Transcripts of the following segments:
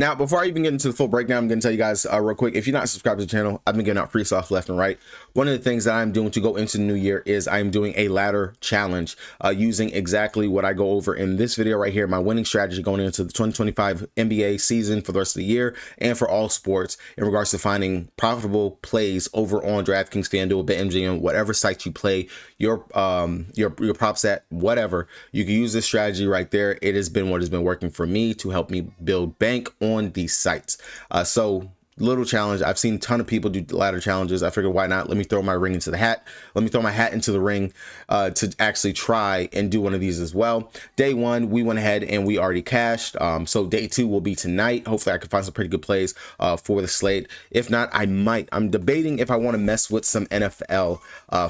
Now, before I even get into the full breakdown, I'm going to tell you guys real quick, if you're not subscribed to the channel, I've been getting out free sauce left and right. One of the things that I'm doing to go into the new year is I'm doing a ladder challenge using exactly what I go over in this video right here, my winning strategy going into the 2025 NBA season for the rest of the year and for all sports in regards to finding profitable plays over on DraftKings, FanDuel, BetMGM, whatever site you play your props at, whatever. You can use this strategy right there. It has been what has been working for me to help me build bank on these sites. So little challenge. I've seen a ton of people do ladder challenges. I figured, why not? Let me throw my ring into the hat. Let me throw my hat into the ring to actually try and do one of these as well. Day one, we went ahead and we already cashed. So day two will be tonight. Hopefully I can find some pretty good plays for the slate. If not, I'm debating if I want to mess with some NFL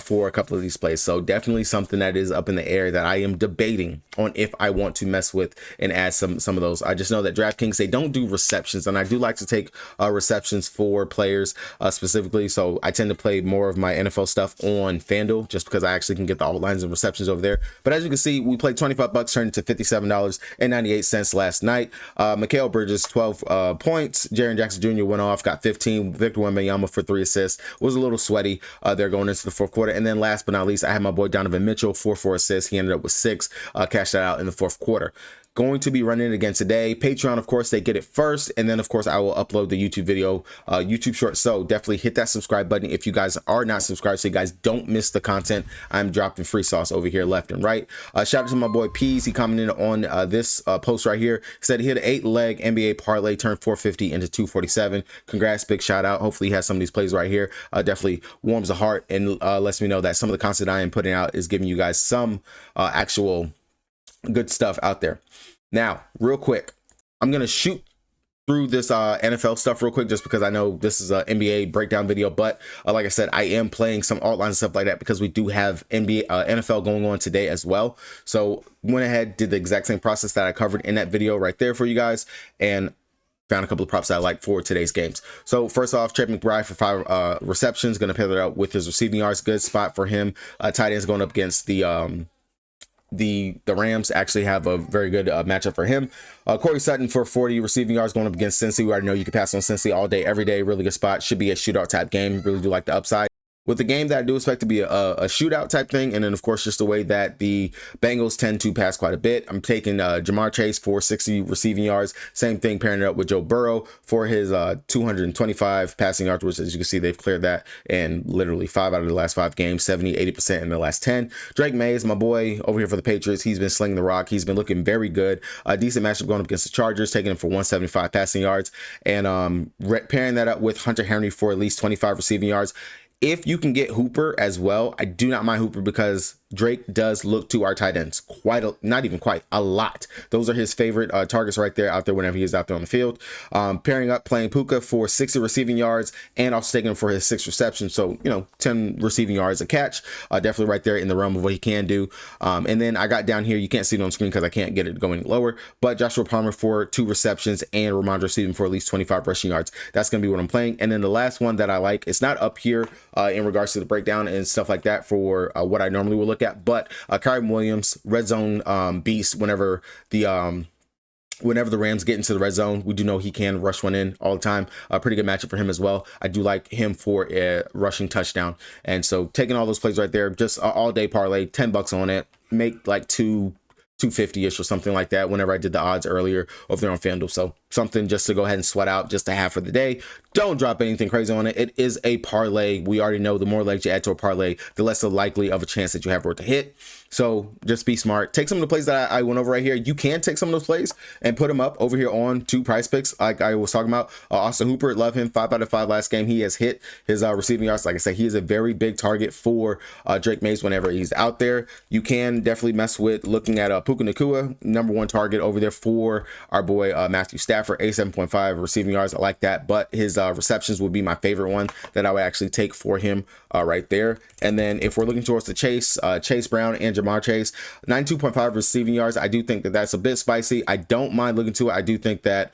for a couple of these plays. So definitely something that is up in the air that I am debating on if I want to mess with and add some of those. I just know that DraftKings, they don't do receptions, and I do like to take receptions for players specifically. So I tend to play more of my NFL stuff on FanDuel just because I actually can get the outlines and receptions over there. But as you can see, we played 25 bucks, turned into $57.98 last night. Mikal Bridges, 12 points. Jaren Jackson Jr. went off, got 15. Victor Wembanyama for 3 assists. Was a little sweaty there going into the fourth quarter. And then last but not least, I had my boy Donovan Mitchell, 4 assists. He ended up with 6, cashed that out in the fourth quarter. Going to be running it again today. Patreon, of course, they get it first, and then of course I will upload the YouTube video, YouTube short. So definitely hit that subscribe button if you guys are not subscribed, so you guys don't miss the content. I'm dropping free sauce over here left and right. Shout out to my boy Peas. He commented on this post right here. He said he hit an 8-leg NBA parlay, turned 450 into 247. Congrats, big shout out. Hopefully he has some of these plays right here. Definitely warms the heart and lets me know that some of the content I am putting out is giving you guys some actual good stuff out there. Now, real quick, I'm going to shoot through this NFL stuff real quick, just because I know this is an NBA breakdown video. But like I said, I am playing some alt lines and stuff like that because we do have NFL going on today as well. So went ahead, did the exact same process that I covered in that video right there for you guys, and found a couple of props that I like for today's games. So first off, Trey McBride for 5 receptions, going to pair that out with his receiving yards. Good spot for him. Tight ends going up against the Rams. Actually have a very good matchup for him. Corey Sutton for 40 receiving yards going up against Cincy. We already know you can pass on Cincy all day, every day. Really good spot. Should be a shootout type game. Really do like the upside with the game that I do expect to be a shootout type thing. And then of course, just the way that the Bengals tend to pass quite a bit. I'm taking Jamar Chase for 60 receiving yards. Same thing, pairing it up with Joe Burrow for his 225 passing yards, which as you can see, they've cleared that in literally 5 out of the last 5 games, 70-80% in the last 10. Drake May is my boy over here for the Patriots. He's been slinging the rock. He's been looking very good. A decent matchup going up against the Chargers, taking him for 175 passing yards, and pairing that up with Hunter Henry for at least 25 receiving yards. If you can get Hooper as well, I do not mind Hooper because Drake does look to our tight ends not even quite a lot. Those are his favorite targets right there out there whenever he is out there on the field. Pairing up, playing Puka for 60 receiving yards and also taking him for his 6 receptions. So, 10 receiving yards a catch. Definitely right there in the realm of what he can do. And then I got down here, you can't see it on screen because I can't get it going lower, but Joshua Palmer for 2 receptions and Ramondre Stevenson for at least 25 rushing yards. That's going to be what I'm playing. And then the last one that I like, it's not up here in regards to the breakdown and stuff like that for what I normally would look at, but Kyrie Williams, red zone beast. Whenever the Rams get into the red zone, we do know he can rush one in all the time. A pretty good matchup for him as well. I do like him for a rushing touchdown. And so taking all those plays right there, just all day parlay, 10 bucks on it, make like 250-ish or something like that whenever I did the odds earlier over there on FanDuel. So something just to go ahead and sweat out, just to have for the day. Don't drop anything crazy on it. It is a parlay. We already know the more legs you add to a parlay, the less likely of a chance that you have for it to hit. So just be smart. Take some of the plays that I went over right here. You can take some of those plays and put them up over here on 2 price picks. Like I was talking about, Austin Hooper, love him. 5 out of 5 last game. He has hit his receiving yards. Like I said, he is a very big target for Drake Mays whenever he's out there. You can definitely mess with looking at Puka Nacua, #1 target over there for our boy Matthew Stafford, 87.5 receiving yards. I like that, but his receptions would be my favorite one that I would actually take for him right there. And then if we're looking towards the Chase Brown and Jamar Chase, 92.5 receiving yards. I do think that that's a bit spicy. I don't mind looking to it. I do think that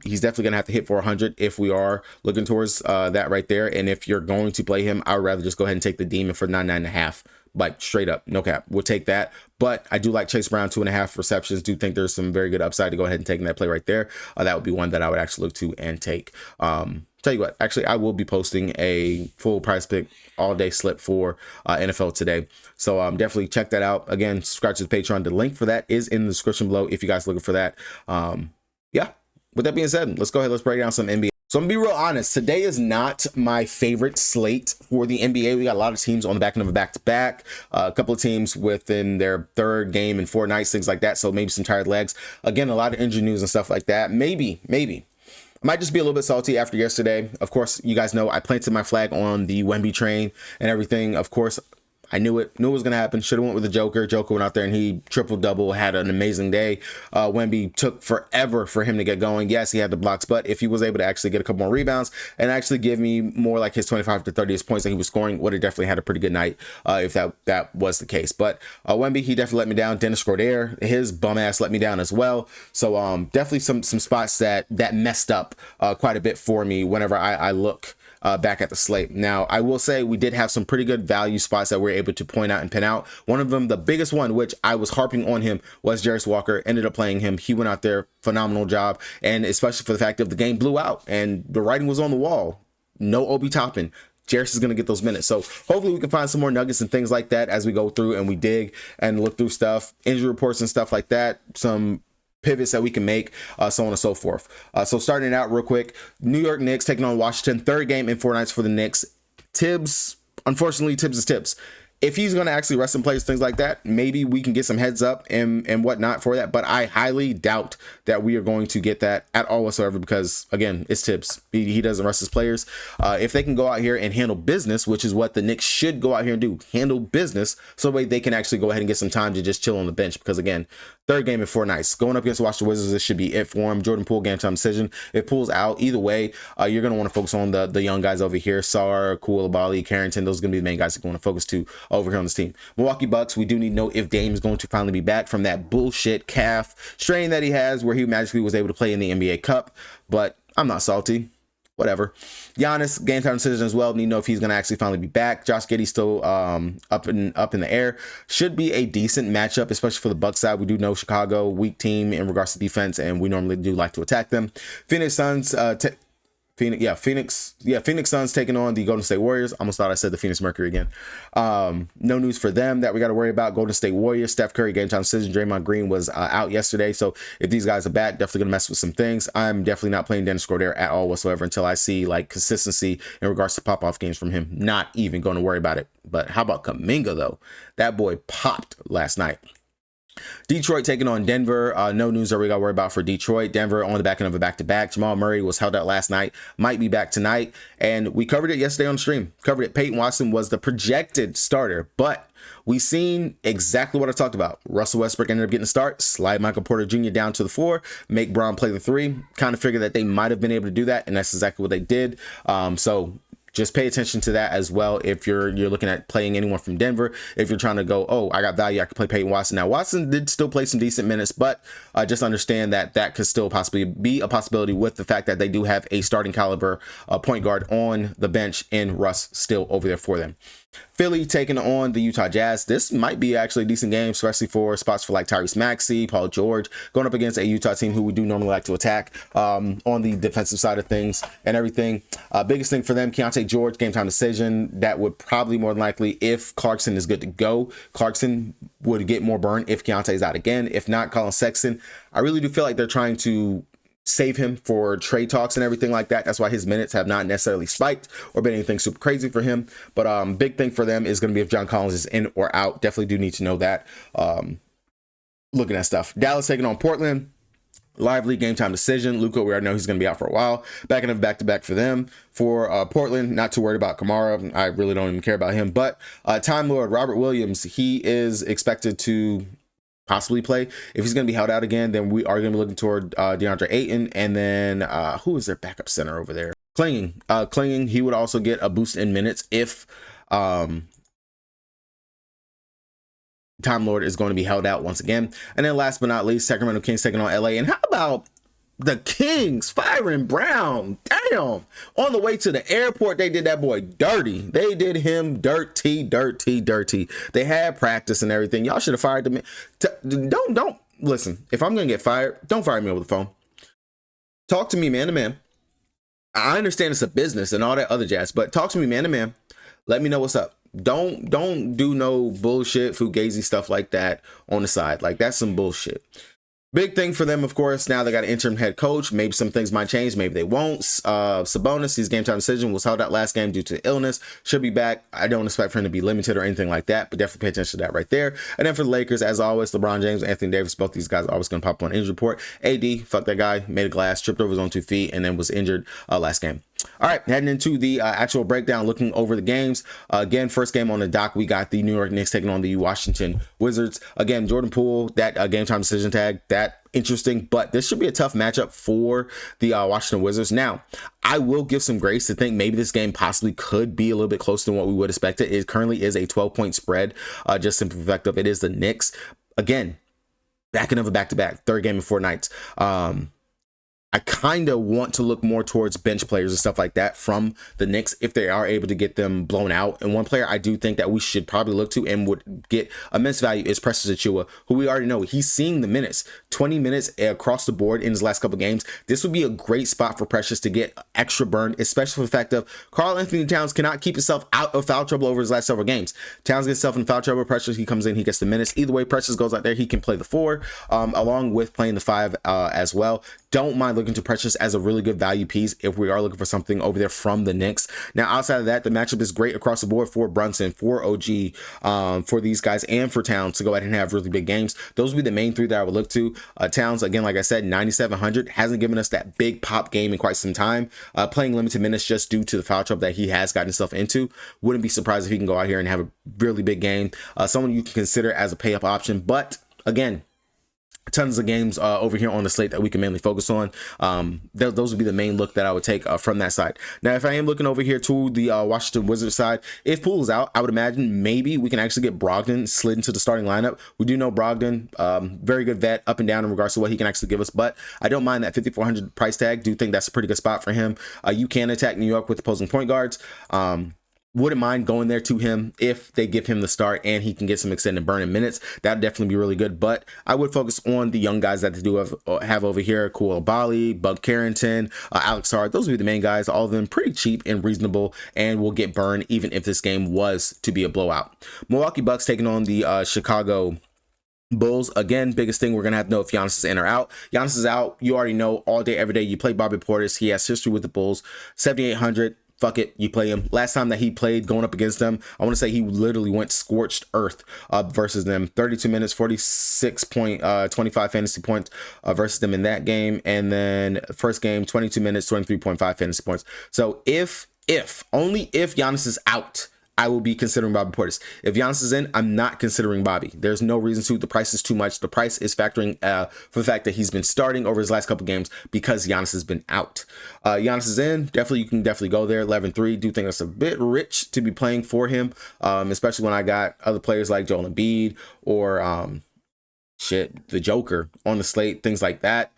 he's definitely going to have to hit 400 if we are looking towards that right there. And if you're going to play him, I would rather just go ahead and take the Demon for 99.5. like straight up, no cap. We'll take that. But I do like Chase Brown, 2.5 receptions. Do think there's some very good upside to go ahead and take that play right there. That would be one that I would actually look to and take. Tell you what, actually, I will be posting a full price pick all day slip for NFL today. So definitely check that out. Again, subscribe to the Patreon. The link for that is in the description below if you guys are looking for that. Yeah, with that being said, let's go ahead. Let's break down some NBA. So I'm gonna be real honest. Today is not my favorite slate for the NBA. We got a lot of teams on the back end of a back-to-back. A couple of teams within their third game in 4 nights, things like that. So maybe some tired legs. Again, a lot of injury news and stuff like that. Maybe. I might just be a little bit salty after yesterday. Of course, you guys know I planted my flag on the Wemby train and everything. Of course, I knew it was going to happen. Should have went with the Joker. Joker went out there and he triple-double, had an amazing day. Wemby took forever for him to get going. Yes, he had the blocks, but if he was able to actually get a couple more rebounds and actually give me more like his 25 to 30 points that he was scoring, would have definitely had a pretty good night if that was the case. But Wemby, he definitely let me down. Dennis Schroeder, his bum ass let me down as well. So definitely some spots that messed up quite a bit for me whenever I look back at the slate. Now, I will say we did have some pretty good value spots that we were able to point out and pin out. One of them, the biggest one, which I was harping on him, was Jarris Walker. Ended up playing him. He went out there, phenomenal job, and especially for the fact that the game blew out and the writing was on the wall. No Obi Toppin. Jarris is going to get those minutes. So hopefully we can find some more nuggets and things like that as we go through and we dig and look through stuff, injury reports and stuff like that. Some pivots that we can make, so on and so forth. So starting out real quick, New York Knicks taking on Washington, third game in 4 nights for the Knicks. Tibbs, unfortunately, Tibbs is Tibbs. If he's going to actually rest in place, things like that, maybe we can get some heads up and whatnot for that. But I highly doubt that we are going to get that at all whatsoever because, again, it's Tibbs. He doesn't rest his players. If they can go out here and handle business, which is what the Knicks should go out here and do, handle business, so that way they can actually go ahead and get some time to just chill on the bench. Because, again, third game in 4 nights. Going up against the Washington Wizards, this should be it for him. Jordan Poole, game time decision. If Poole's out, either way, you're going to want to focus on the young guys over here. Sarr, Koulibaly, Carrington, those are going to be the main guys that you want to focus to over here on this team. Milwaukee Bucks, we do need to know if Dame is going to finally be back from that bullshit calf strain that he has where he magically was able to play in the NBA Cup, but I'm not salty. Whatever. Giannis, game time decision as well. Need to know if he's going to actually finally be back. Josh Giddey's still up in the air. Should be a decent matchup, especially for the Bucks side. We do know Chicago, weak team in regards to defense, and we normally do like to attack them. Phoenix Suns, Phoenix Suns taking on the Golden State Warriors. Almost thought I said the Phoenix Mercury again. No news for them that we got to worry about. Golden State Warriors, Steph Curry, game time decision. Draymond Green was out yesterday, so if these guys are back, definitely gonna mess with some things. I'm definitely not playing Dennis Schroeder at all whatsoever until I see like consistency in regards to pop-off games from him. Not even going to worry about it. But how about Kuminga though? That boy popped last night. Detroit taking on Denver. No news that we got to worry about for Detroit. Denver on the back end of a back-to-back. Jamal Murray was held out last night. Might be back tonight. And we covered it yesterday on the stream. Covered it. Peyton Watson was the projected starter. But we seen exactly what I talked about. Russell Westbrook ended up getting a start. Slide Michael Porter Jr. down to the 4. Make Braun play the 3. Kind of figured that they might have been able to do that. And that's exactly what they did. So just pay attention to that as well if you're looking at playing anyone from Denver. If you're trying to go, oh, I got value, I could play Peyton Watson. Now, Watson did still play some decent minutes, but just understand that that could still possibly be a possibility with the fact that they do have a starting caliber point guard on the bench in Russ still over there for them. Philly taking on the Utah Jazz. This might be actually a decent game, especially for spots for like Tyrese Maxey, Paul George, going up against a Utah team who we do normally like to attack on the defensive side of things and everything. Biggest thing for them, Keontae George, game time decision. That would probably more than likely, if Clarkson is good to go, Clarkson would get more burn if Keontae is out again. If not, Colin Sexton. I really do feel like they're trying to save him for trade talks and everything like that. That's why his minutes have not necessarily spiked or been anything super crazy for him. But big thing for them is going to be if John Collins is in or out. Definitely do need to know that. Looking at stuff. Dallas taking on Portland. Lively game time decision. Luka, we already know he's going to be out for a while. Back in a back-to-back for them. For Portland, not too worried about Kamara. I really don't even care about him. But Time Lord, Robert Williams, he is expected to possibly play. If he's going to be held out again, then we are going to be looking toward DeAndre Ayton. And then who is their backup center over there? Clinging. He would also get a boost in minutes if Time Lord is going to be held out once again. And then last but not least, Sacramento Kings taking on LA. And how about The Kings firing Brown. Damn. On the way to the airport, they did that boy dirty. They did him dirty. They had practice and everything. Y'all should have fired him. Don't listen. If I'm gonna get fired, don't fire me over the phone. Talk to me man to man. I understand it's a business and all that other jazz, but talk to me man to man. Let me know what's up. Don't do no bullshit fugazi stuff like that on the side. Like, that's some bullshit. Big thing for them, of course, now they got an interim head coach. Maybe some things might change, maybe they won't. Sabonis, his game time decision was held out last game due to illness. Should be back. I don't expect for him to be limited or anything like that, but definitely pay attention to that right there. And then for the Lakers, as always, LeBron James, Anthony Davis, both these guys are always going to pop on injury report. AD, fuck that guy, made a glass, tripped over his own 2 feet, and then was injured last game. All right, heading into the actual breakdown, looking over the games. Again, first game on the dock, we got the New York Knicks taking on the Washington Wizards. Again, Jordan Poole, that game time decision tag, that interesting, but this should be a tough matchup for the Washington Wizards. Now, I will give some grace to think maybe this game possibly could be a little bit closer than what we would expect it. It currently is a 12-point spread, just simply effective. It is the Knicks. Again, backing of a back-to-back, third game in 4 nights. I kind of want to look more towards bench players and stuff like that from the Knicks if they are able to get them blown out. And one player I do think that we should probably look to and would get immense value is Precious Achiuwa, who we already know he's seeing the minutes, 20 minutes across the board in his last couple of games. This would be a great spot for Precious to get extra burn, especially for the fact of Karl-Anthony Towns cannot keep himself out of foul trouble over his last several games. Towns gets himself in foul trouble. Precious, he comes in, he gets the minutes. Either way, Precious goes out there, he can play the 4 along with playing the 5 as well. Don't mind looking to Precious as a really good value piece if we are looking for something over there from the Knicks. Now, outside of that, the matchup is great across the board for Brunson, for OG, for these guys, and for Towns to go ahead and have really big games. Those would be the main 3 that I would look to. Towns, again, like I said, 9,700, hasn't given us that big pop game in quite some time. Playing limited minutes just due to the foul trouble that he has gotten himself into. Wouldn't be surprised if he can go out here and have a really big game. Someone you can consider as a pay-up option, but again, tons of games over here on the slate that we can mainly focus on. Those would be the main look that I would take from that side. Now, if I am looking over here to the Washington Wizards side, if Poole is out, I would imagine maybe we can actually get Brogdon slid into the starting lineup. We do know Brogdon, very good vet up and down in regards to what he can actually give us, but I don't mind that 5,400 price tag. Do think that's a pretty good spot for him. You can attack New York with opposing point guards. Wouldn't mind going there to him if they give him the start and he can get some extended burn in minutes. That would definitely be really good, but I would focus on the young guys that they do have over here. Koulibaly, Bug Carrington, Alex Hart. Those would be the main guys. All of them pretty cheap and reasonable and will get burned even if this game was to be a blowout. Milwaukee Bucks taking on the Chicago Bulls. Again, biggest thing, we're gonna have to know if Giannis is in or out. Giannis is out. You already know all day, every day. You play Bobby Portis. He has history with the Bulls. 7,800. Fuck it, you play him. Last time that he played going up against them, I want to say he literally went scorched earth versus them. 32 minutes, 46.25 fantasy points versus them in that game. And then first game, 22 minutes, 23.5 fantasy points. So if only if Giannis is out, I will be considering Bobby Portis. If Giannis is in, I'm not considering Bobby. There's no reason to. The price is too much. The price is factoring for the fact that he's been starting over his last couple games because Giannis has been out. Giannis is in. Definitely, you can definitely go there. 11-3. Do think that's a bit rich to be playing for him, especially when I got other players like Joel Embiid or the Joker on the slate, things like that.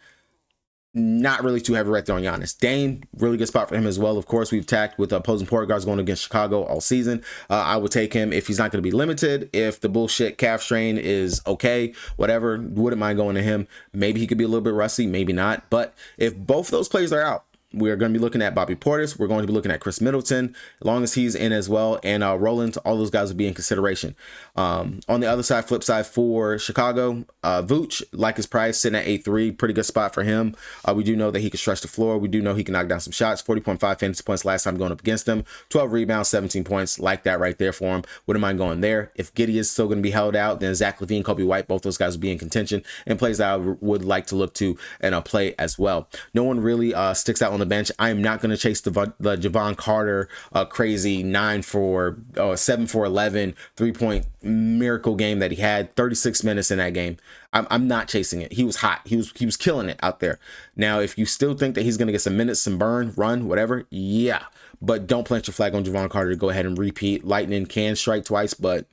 Not really too heavy right there on Giannis. Dame, really good spot for him as well. Of course, we've tacked with opposing point guards going against Chicago all season. I would take him if he's not going to be limited. If the bullshit calf strain is okay, whatever, wouldn't mind going to him. Maybe he could be a little bit rusty, maybe not. But if both of those players are out, we are going to be looking at Bobby Portis. We're going to be looking at Chris Middleton, as long as he's in as well. And Rollins, all those guys will be in consideration. On the other side, flip side for Chicago, Vooch, like his price, sitting at 8-3. Pretty good spot for him. We do know that he can stretch the floor. We do know he can knock down some shots. 40.5 fantasy points last time going up against him. 12 rebounds, 17 points. Like that right there for him. Wouldn't mind going there. If Giddey is still going to be held out, then Zach LaVine, Kobe White, both those guys will be in contention and plays that I would like to look to and play as well. No one really sticks out on the bench. I am not going to chase the Javon Carter crazy 7 for 11 3-point miracle game that he had. 36 minutes in that game. I'm not chasing it. He was hot. He was killing it out there. Now, if you still think that he's going to get some minutes, some burn, run, whatever, yeah. But don't plant your flag on Javon Carter to go ahead and repeat. Lightning can strike twice, but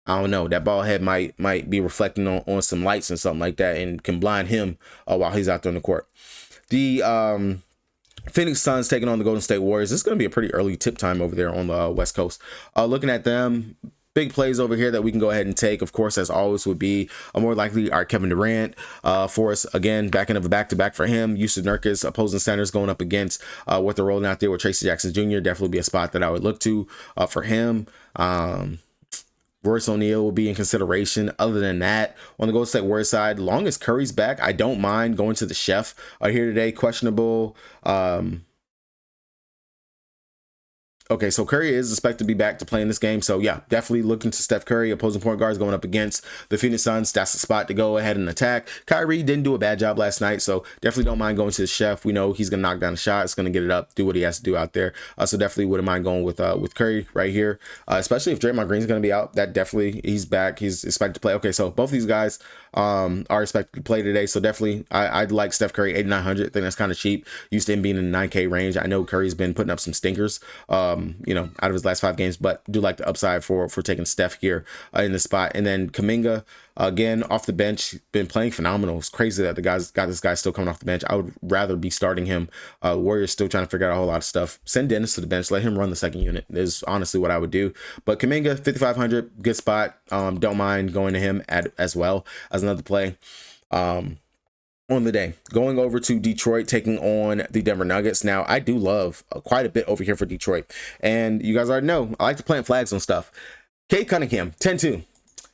I don't know. That ball head might be reflecting on some lights and something like that and can blind him while he's out there on the court. The Phoenix Suns taking on the Golden State Warriors. This is going to be a pretty early tip time over there on the West Coast. Looking at them, big plays over here that we can go ahead and take, of course, as always, would be more likely our Kevin Durant for us. Again, back end of a back-to-back for him. Yusuf Nurkic, opposing centers going up against what they're rolling out there with Tracy Jackson Jr. Definitely be a spot that I would look to for him. Royce O'Neal will be in consideration. Other than that, on the Golden State Warriors side, long as Curry's back, I don't mind going to the chef here today. Questionable. Okay, so Curry is expected to be back to play in this game. So yeah, definitely looking to Steph Curry, opposing point guards going up against the Phoenix Suns. That's the spot to go ahead and attack. Kyrie didn't do a bad job last night, so definitely don't mind going to the chef. We know he's gonna knock down a shot. It's gonna get it up, do what he has to do out there. So definitely wouldn't mind going with Curry right here, especially if Draymond Green's gonna be out. That definitely, he's back. He's expected to play. Okay, so both these guys are expected to play today. So definitely, I'd like Steph Curry 8,900. I think that's kind of cheap. Used to him being in the 9K range. I know Curry's been putting up some stinkers. Out of his last 5 games, but do like the upside for taking Steph here in the spot. And then Kuminga, again, off the bench, been playing phenomenal. It's crazy that the guys got this guy still coming off the bench. I would rather be starting him. Warriors still trying to figure out a whole lot of stuff. Send Dennis to the bench. Let him run the second unit is honestly what I would do. But Kuminga, 5,500, good spot. Don't mind going to him as well as another play. On the day, going over to Detroit, taking on the Denver Nuggets. Now, I do love quite a bit over here for Detroit. And you guys already know, I like to plant flags on stuff. Cade Cunningham, 10-2.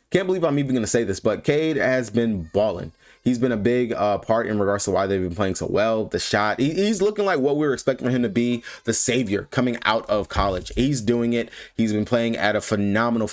Can't believe I'm even going to say this, but Cade has been balling. He's been a big part in regards to why they've been playing so well. The shot, he's looking like what we were expecting for him to be, the savior coming out of college. He's doing it. He's been playing at a phenomenal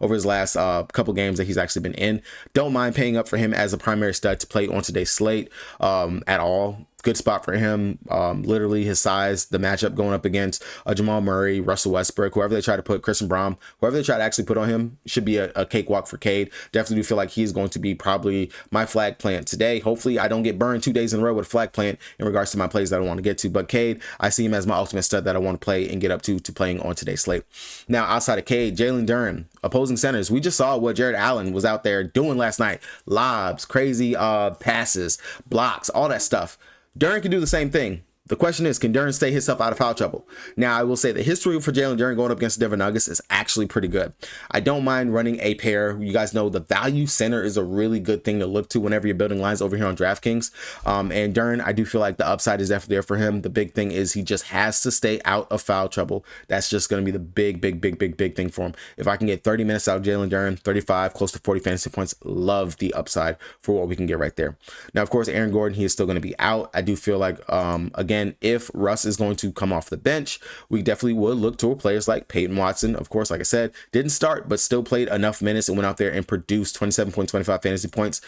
over his last couple games that he's actually been in. Don't mind paying up for him as a primary stud to play on today's slate at all. Good spot for him. Literally his size, the matchup going up against Jamal Murray, Russell Westbrook, whoever they try to put, Christian Braun, whoever they try to actually put on him should be a cakewalk for Cade. Definitely do feel like he's going to be probably my flag plant today. Hopefully I don't get burned 2 days in a row with a flag plant in regards to my plays that I want to get to. But Cade, I see him as my ultimate stud that I want to play and get up to playing on today's slate. Now, outside of Cade, Jalen Duren, opposing centers. We just saw what Jared Allen was out there doing last night. Lobs, crazy passes, blocks, all that stuff. Duren can do the same thing. The question is, can Duren stay himself out of foul trouble? Now, I will say the history for Jalen Duren going up against the Denver Nuggets is actually pretty good. I don't mind running a pair. You guys know the value center is a really good thing to look to whenever you're building lines over here on DraftKings. And Duren, I do feel like the upside is definitely there for him. The big thing is he just has to stay out of foul trouble. That's just going to be the big thing for him. If I can get 30 minutes out of Jalen Duren, 35, close to 40 fantasy points, love the upside for what we can get right there. Now, of course, Aaron Gordon, he is still going to be out. I do feel like, again, if Russ is going to come off the bench, we definitely would look toward players like Peyton Watson. Of course, like I said, didn't start, but still played enough minutes and went out there and produced 27.25 fantasy points.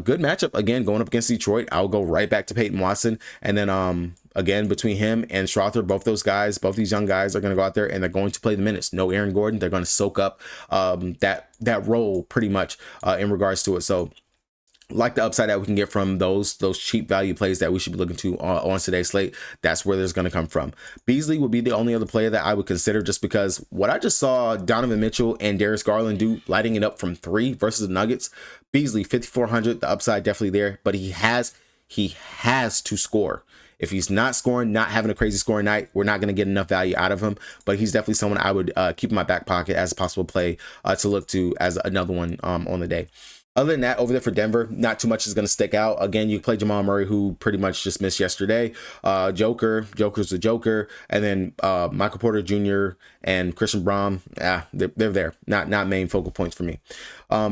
Good matchup, again, going up against Detroit. I'll go right back to Peyton Watson. And then, again, between him and Strother, both those guys, both these young guys are going to go out there and they're going to play the minutes. No Aaron Gordon. They're going to soak up that role pretty much in regards to it. So, like the upside that we can get from those cheap value plays that we should be looking to on today's slate, that's where there's going to come from. Beasley would be the only other player that I would consider, just because what I just saw Donovan Mitchell and Darius Garland do, lighting it up from 3 versus the Nuggets. Beasley, 5,400, the upside definitely there, but he has to score. If he's not scoring, not having a crazy scoring night, we're not going to get enough value out of him. But he's definitely someone I would keep in my back pocket as a possible play to look to as another one on the day. Other than that, over there for Denver, not too much is going to stick out. Again, you play Jamal Murray, who pretty much just missed yesterday. Joker's the Joker. And then Michael Porter Jr. and Christian Braun, they're there. Not main focal points for me.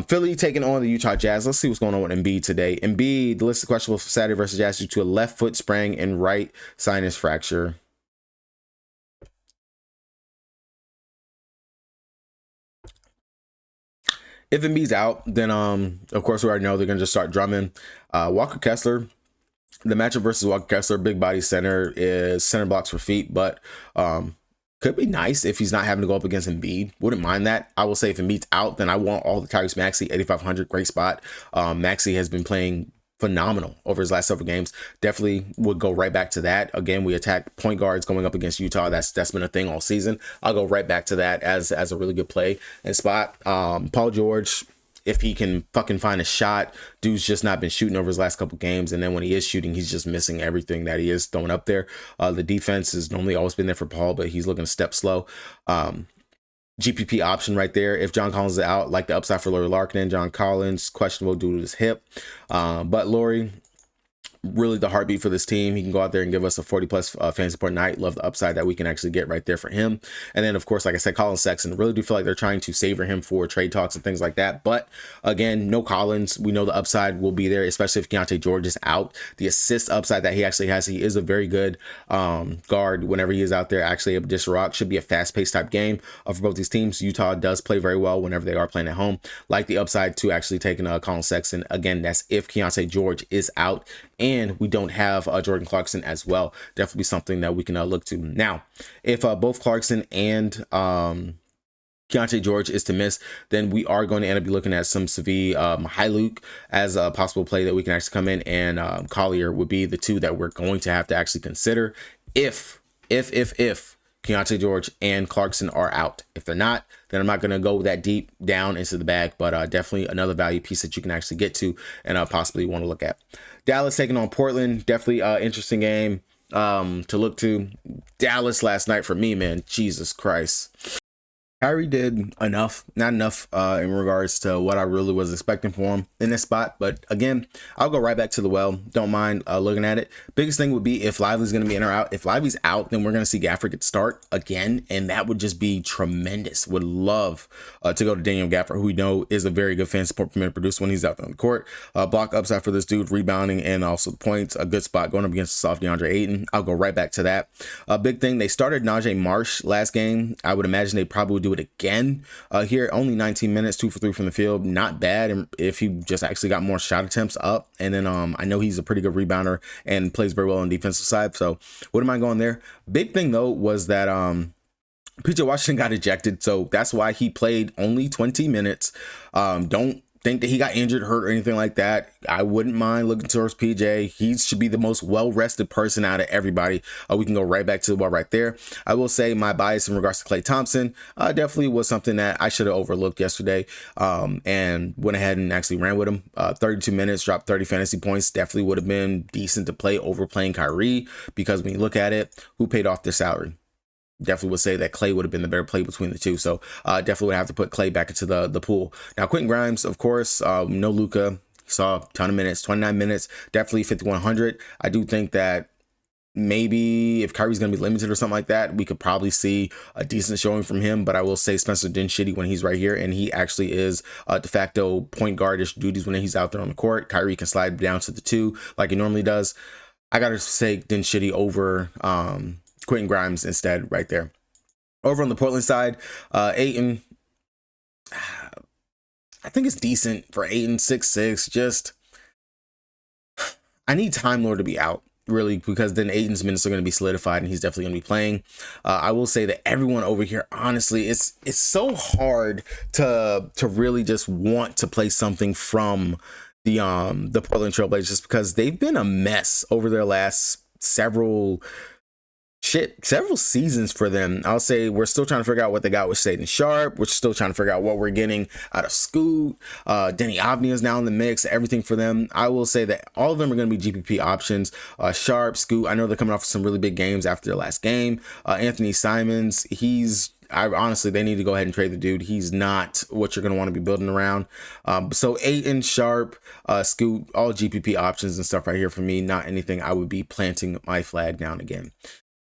Philly taking on the Utah Jazz. Let's see what's going on with Embiid today. Embiid listed questionable for Saturday versus Jazz due to a left foot sprain and right sinus fracture. If Embiid's out, then of course we already know they're gonna just start drumming. Walker Kessler, the matchup versus Walker Kessler, big body center, is center blocks for feet, but could be nice if he's not having to go up against Embiid. Wouldn't mind that. I will say if Embiid's out, then I want all the Tyrese Maxey, 8,500, great spot. Maxey has been playing phenomenal over his last several games. Definitely would go right back to that. Again, we attack point guards going up against Utah. That's been a thing all season. I'll go right back to that as a really good play and spot. Paul George, if he can fucking find a shot. Dude's just not been shooting over his last couple games, and then when he is shooting, he's just missing everything that he is throwing up there. The defense has normally always been there for Paul, but he's looking a step slow. GPP option right there. If John Collins is out, like the upside for Lauri Markkanen. John Collins questionable due to his hip, but Lauri, really the heartbeat for this team. He can go out there and give us a 40 plus fantasy point night. Love the upside that we can actually get right there for him. And then of course, like I said, Colin Sexton, really do feel like they're trying to savor him for trade talks and things like that. But again, no Collins. We know the upside will be there, especially if Keontae George is out. The assist upside that he actually has, he is a very good guard whenever he is out there, actually able to dish a rock. Should be a fast paced type game for both these teams. Utah does play very well whenever they are playing at home. Like the upside to actually taking Colin Sexton. Again, that's if Keontae George is out and we don't have Jordan Clarkson as well. Definitely be something that we can look to. Now, if both Clarkson and Keontae George is to miss, then we are going to end up looking at some Savi Mykhailiuk as a possible play that we can actually come in, and Collier would be the two that we're going to have to actually consider if Keontae George and Clarkson are out. If they're not, then I'm not going to go that deep down into the bag, but definitely another value piece that you can actually get to and possibly want to look at. Dallas taking on Portland, definitely interesting game to look to. Dallas last night for me, man, Jesus Christ. Kyrie did enough, not enough in regards to what I really was expecting for him in this spot. But again, I'll go right back to the well. Don't mind looking at it. Biggest thing would be if Lively's going to be in or out. If Lively's out, then we're going to see Gafford get start again. And that would just be tremendous. Would love to go to Daniel Gafford, who we know is a very good fan support per minute producer when he's out there on the court. Block upside for this dude, rebounding and also the points. A good spot going up against the soft DeAndre Ayton. I'll go right back to that. A big thing, they started Najee Marsh last game. I would imagine they probably would do it again here. Only 19 minutes, 2 for 3 from the field, not bad. And if he just actually got more shot attempts up, and then I know he's a pretty good rebounder and plays very well on the defensive side, so wouldn't mind going there. Big thing though was that PJ Washington got ejected, so that's why he played only 20 minutes. Don't think that he got injured, hurt, or anything like that. I wouldn't mind looking towards PJ. He should be the most well-rested person out of everybody. We can go right back to the ball right there. I will say my bias in regards to Klay Thompson definitely was something that I should have overlooked yesterday, and went ahead and actually ran with him. 32 minutes, dropped 30 fantasy points. Definitely would have been decent to play over playing Kyrie, because when you look at it, who paid off their salary? Definitely would say that Klay would have been the better play between the two. So definitely would have to put Klay back into the pool. Now, Quentin Grimes, of course, no Luka. Saw a ton of minutes, 29 minutes, definitely 5,100. I do think that maybe if Kyrie's going to be limited or something like that, we could probably see a decent showing from him. But I will say Spencer Dinwiddie when he's right here, and he actually is de facto point guardish duties when he's out there on the court. Kyrie can slide down to the 2 like he normally does. I got to say Dinwiddie over Quentin Grimes instead right there. Over on the Portland side, Ayton, I think it's decent for Ayton, 6'6". Just, I need Time Lord to be out, really, because then Ayton's minutes are going to be solidified and he's definitely going to be playing. I will say that everyone over here, honestly, it's so hard to really just want to play something from the Portland Trailblazers, just because they've been a mess over their last several seasons for them. I'll say we're still trying to figure out what they got with Shaedon Sharpe. We're still trying to figure out what we're getting out of Scoot. Denny Avni is now in the mix, everything for them. I will say that all of them are going to be GPP options. Sharpe, Scoot, I know they're coming off some really big games after their last game. Anthony Simons, honestly, they need to go ahead and trade the dude. He's not what you're going to want to be building around. So Ayton, Sharpe, Scoot, all GPP options and stuff right here for me. Not anything I would be planting my flag down again.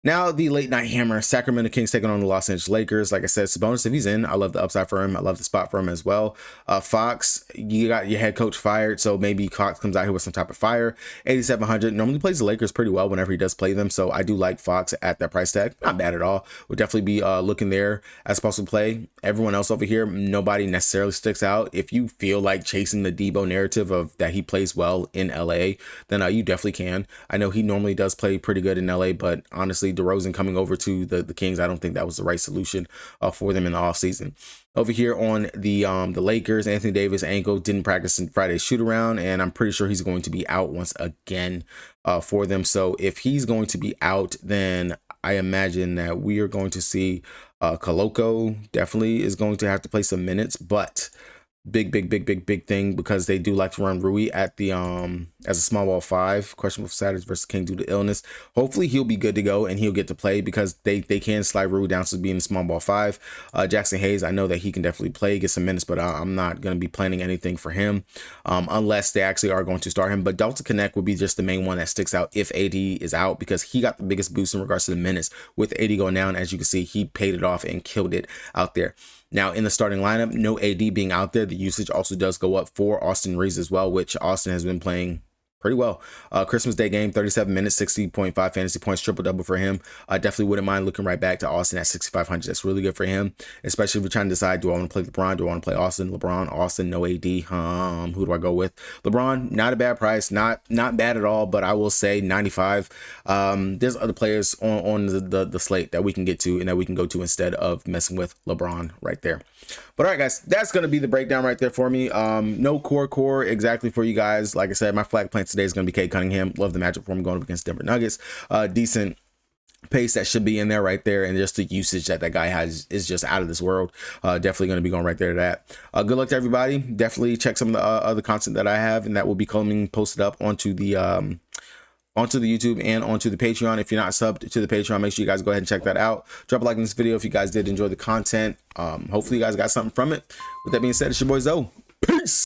Now, the late night hammer, Sacramento Kings taking on the Los Angeles Lakers. Like I said, Sabonis, if he's in, I love the upside for him. I love the spot for him as well. Fox, you got your head coach fired, so maybe Fox comes out here with some type of fire. 8,700, normally plays the Lakers pretty well whenever he does play them, so I do like Fox at that price tag. Not bad at all. Would definitely be looking there as possible play. Everyone else over here, nobody necessarily sticks out. If you feel like chasing the Debo narrative of that he plays well in LA, then you definitely can. I know he normally does play pretty good in LA, but honestly, DeRozan coming over to the Kings, I don't think that was the right solution for them in the offseason. Over here on the Lakers, Anthony Davis ankle, didn't practice in Friday's shoot around, and I'm pretty sure he's going to be out once again for them. So if he's going to be out, then I imagine that we are going to see Koloko definitely is going to have to play some minutes, but big thing, because they do like to run Rui at the as a small ball 5, questionable for Saturdays versus King due to illness. Hopefully he'll be good to go and he'll get to play, because they can slide Rui down to being a small ball 5. Jackson Hayes, I know that he can definitely play, get some minutes, but I'm not going to be planning anything for him unless they actually are going to start him. But Delta Connect would be just the main one that sticks out if AD is out, because he got the biggest boost in regards to the minutes with AD going down. As you can see, he paid it off and killed it out there. Now, in the starting lineup, no AD being out there, the usage also does go up for Austin Reeves as well, which Austin has been playing pretty well. Christmas Day game, 37 minutes, 60.5 fantasy points, triple-double for him. I definitely wouldn't mind looking right back to Austin at 6,500. That's really good for him, especially if we're trying to decide, do I want to play LeBron? Do I want to play Austin? LeBron, Austin, no AD. Who do I go with? LeBron, not a bad price, not bad at all, but I will say 95. There's other players on the slate that we can get to and that we can go to instead of messing with LeBron right there. But all right, guys, that's going to be the breakdown right there for me. No core exactly for you guys. Like I said, my flag plant today is going to be Cade Cunningham. Love the matchup for him going up against Denver Nuggets. Decent pace that should be in there right there, and just the usage that guy has is just out of this world. Definitely going to be going right there to that. Good luck to everybody. Definitely check some of the other content that I have, and that will be coming posted up onto the YouTube and onto the Patreon. If you're not subbed to the Patreon, make sure you guys go ahead and check that out. Drop a like in this video if you guys did enjoy the content. Hopefully you guys got something from it. With that being said, it's your boy Zoe. Peace.